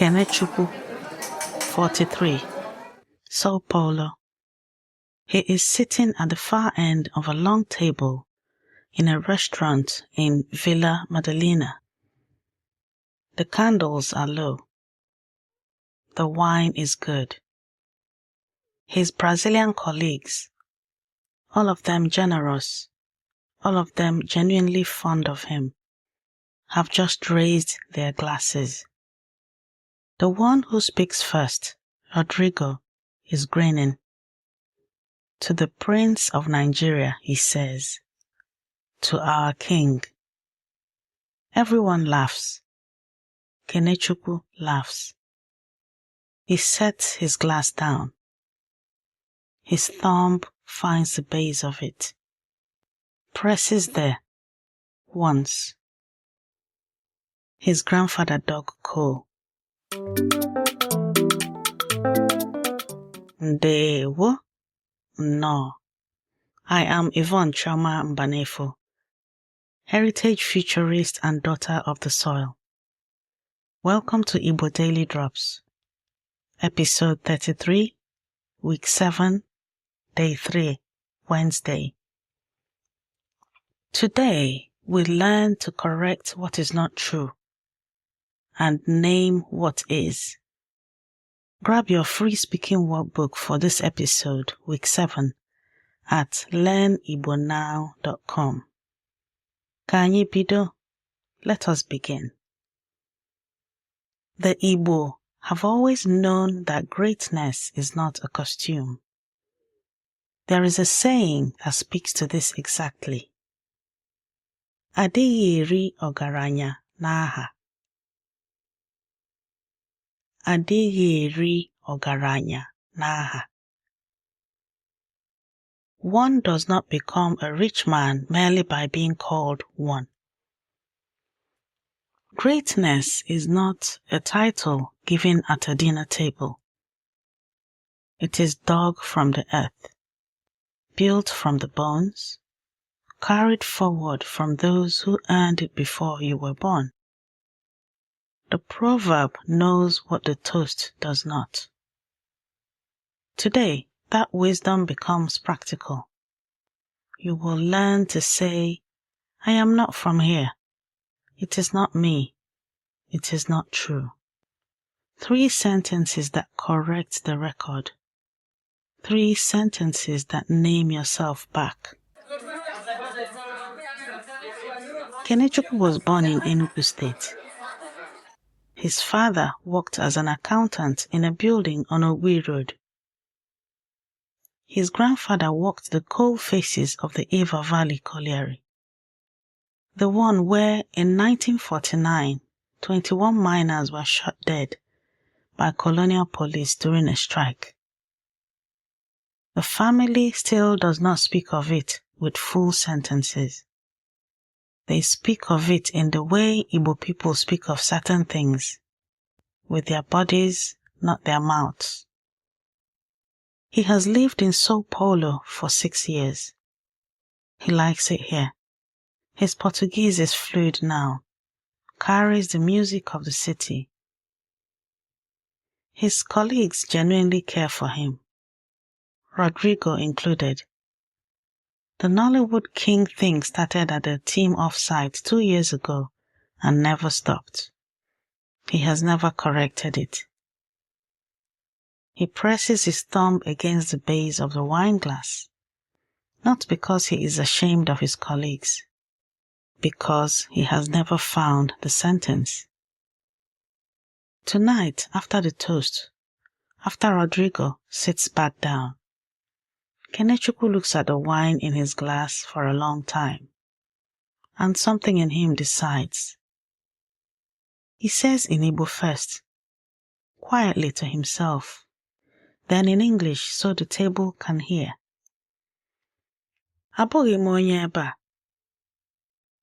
Kenechukwu, 43, São Paulo. He is sitting at the far end of a long table in a restaurant in Villa Madalena. The candles are low. The wine is good. His Brazilian colleagues, all of them generous, all of them genuinely fond of him, have just raised their glasses. The one who speaks first, Rodrigo, is grinning. To the Prince of Nigeria, he says, to our king. Everyone laughs. Kenechukwu laughs. He sets his glass down. His thumb finds the base of it. Presses there. Once. His grandfather dug coal. Ndewo? No. I am Yvonne Mbanefo, heritage futurist and daughter of the soil. Welcome to Igbo Daily Drops, episode 33, week 7, day 3, Wednesday. Today, we learn to correct what is not true and name what is. Grab your free speaking workbook for this episode, week 7, at learnibonow.com. Ka anyị bido? Let us begin. The Igbo have always known that greatness is not a costume. There is a saying that speaks to this exactly. Adịghị ogaranya n'aha. Adịghị ogaranya n'aha. One does not become a rich man merely by being called one. Greatness is not a title given at a dinner table. It is dug from the earth, built from the bones, carried forward from those who earned it before you were born. The proverb knows what the toast does not. Today, that wisdom becomes practical. You will learn to say, I am not from here. It is not me. It is not true. 3 sentences that correct the record. 3 sentences that name yourself back. Kenechukwu was born in Enugu State. His father worked as an accountant in a building on Owerri Road. His grandfather walked the coal faces of the Eva Valley colliery, the one where, in 1949, 21 miners were shot dead by colonial police during a strike. The family still does not speak of it with full sentences. They speak of it in the way Igbo people speak of certain things, with their bodies, not their mouths. He has lived in São Paulo for 6 years. He likes it here. His Portuguese is fluid now, carries the music of the city. His colleagues genuinely care for him, Rodrigo included. The Nollywood King thing started at the team offsite 2 years ago and never stopped. He has never corrected it. He presses his thumb against the base of the wine glass, not because he is ashamed of his colleagues, because he has never found the sentence. Tonight, after the toast, after Rodrigo sits back down, Kenechukwu looks at the wine in his glass for a long time, and something in him decides. He says in Igbo first, quietly to himself, then in English so the table can hear. Abụghị onye ebe.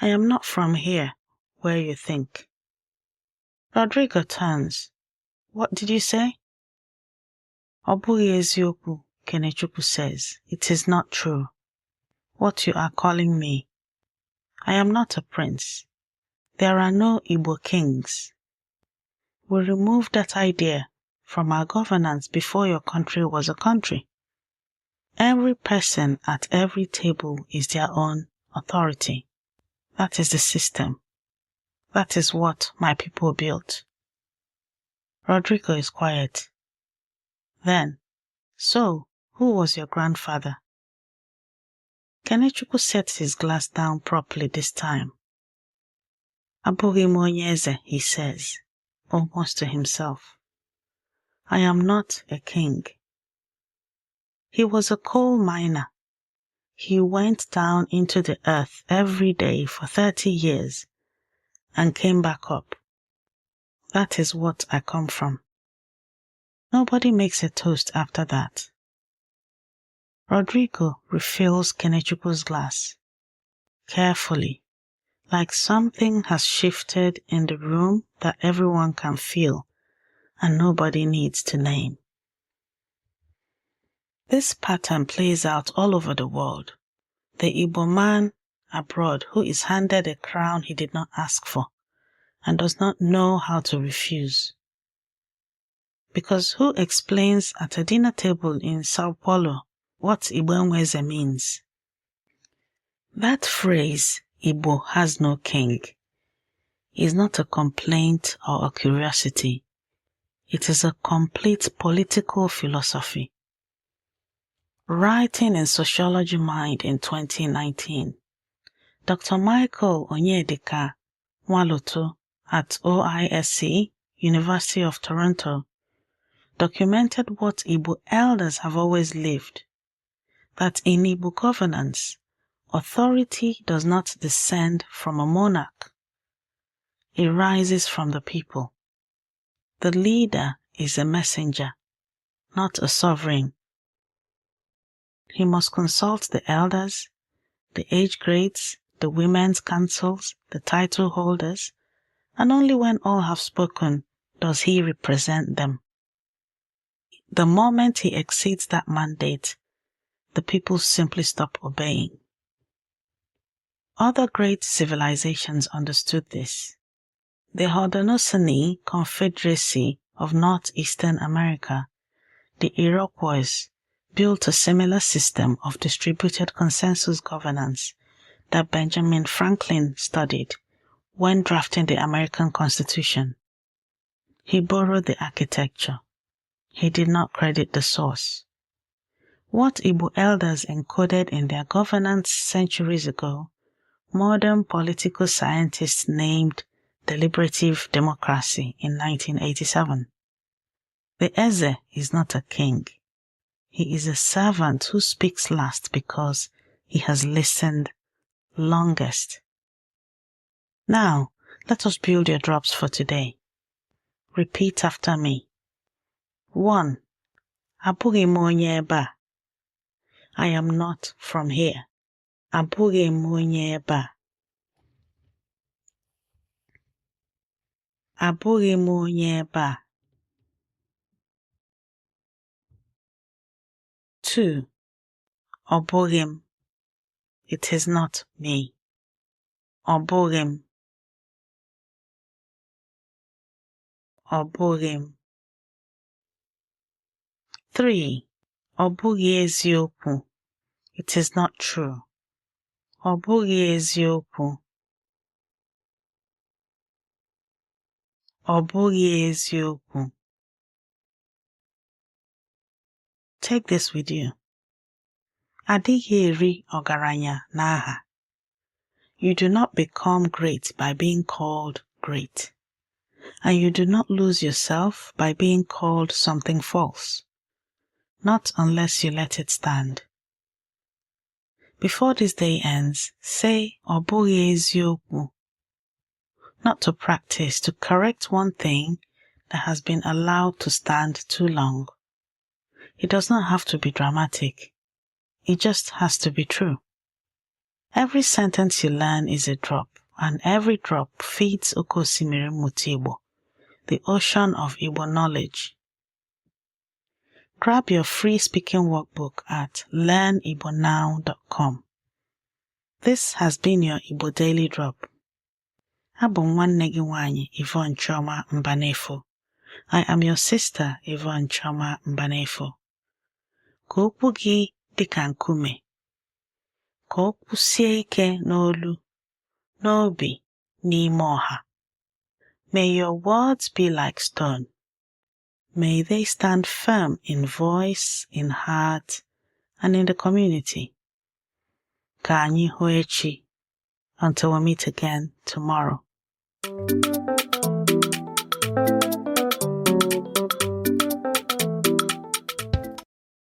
I am not from here, where you think. Rodrigo turns. What did you say? Abụghị eziokwu, Kenechukwu says. It is not true. What you are calling me. I am not a prince. There are no Igbo kings. we remove that idea from our governance before your country was a country. Every person at every table is their own authority. That is the system. That is what my people built. Rodrigo is quiet. Then, so, who was your grandfather? Kenechukwu sets his glass down properly this time. Abụghị onye eze, he says, almost to himself. I am not a king. He was a coal miner. He went down into the earth every day for 30 years and came back up. That is what I come from. Nobody makes a toast after that. Rodrigo refills Kenechukwu's glass, carefully, like something has shifted in the room that everyone can feel and nobody needs to name. This pattern plays out all over the world. The Igbo man abroad who is handed a crown he did not ask for and does not know how to refuse. Because who explains at a dinner table in São Paulo what Igbo Enwe Eze means? That phrase, Igbo has no king, is not a complaint or a curiosity. It is a complete political philosophy. Writing in Sociology Mind in 2019, Dr. Michael Onyedika, Nwalutu at OISE, University of Toronto, documented what Igbo elders have always lived, that in Igbo governance, authority does not descend from a monarch. It rises from the people. The leader is a messenger, not a sovereign. He must consult the elders, the age grades, the women's councils, the title holders, and only when all have spoken does he represent them. The moment he exceeds that mandate, the people simply stop obeying. Other great civilizations understood this. The Haudenosaunee Confederacy of Northeastern America, the Iroquois, built a similar system of distributed consensus governance that Benjamin Franklin studied when drafting the American Constitution. He borrowed the architecture. He did not credit the source. What Igbo elders encoded in their governance centuries ago, modern political scientists named deliberative democracy in 1987. The Eze is not a king. He is a servant who speaks last because he has listened longest. Now, let us build your drops for today. Repeat after me. 1. Abụghị onye ebe a. I am not from here. Abụghị onye ebe a. Abụghị onye ebe a. 2. Abụghị. It is not me. Abụghị. Abụghị. 3. Abụghị eziokwu. It is not true. Abụghị eziokwu. Abụghị eziokwu. Take this with you. Adịghị eri ogaranya n'aha. You do not become great by being called great. And you do not lose yourself by being called something false. Not unless you let it stand. Before this day ends, say Abụghị eziokwu. Not to practice, to correct one thing that has been allowed to stand too long. It does not have to be dramatic. It just has to be true. Every sentence you learn is a drop, and every drop feeds Oke Osimiri Mmụta Igbo, the ocean of Igbo knowledge. Grab your free speaking workbook at learnibonow.com. This has been your Igbo Daily Drop. Abụ nwanne gị nwanyị Yvonne Mbanefo. I am your sister, Yvonne Mbanefo. Ka okwu gị dị ka nkume, ka o kwụsie ike n'olu, n'obi, n'ime ọha. May your words be like stone. May they stand firm in voice, in heart, and in the community. Ka anyị hụ echi, until we meet again tomorrow.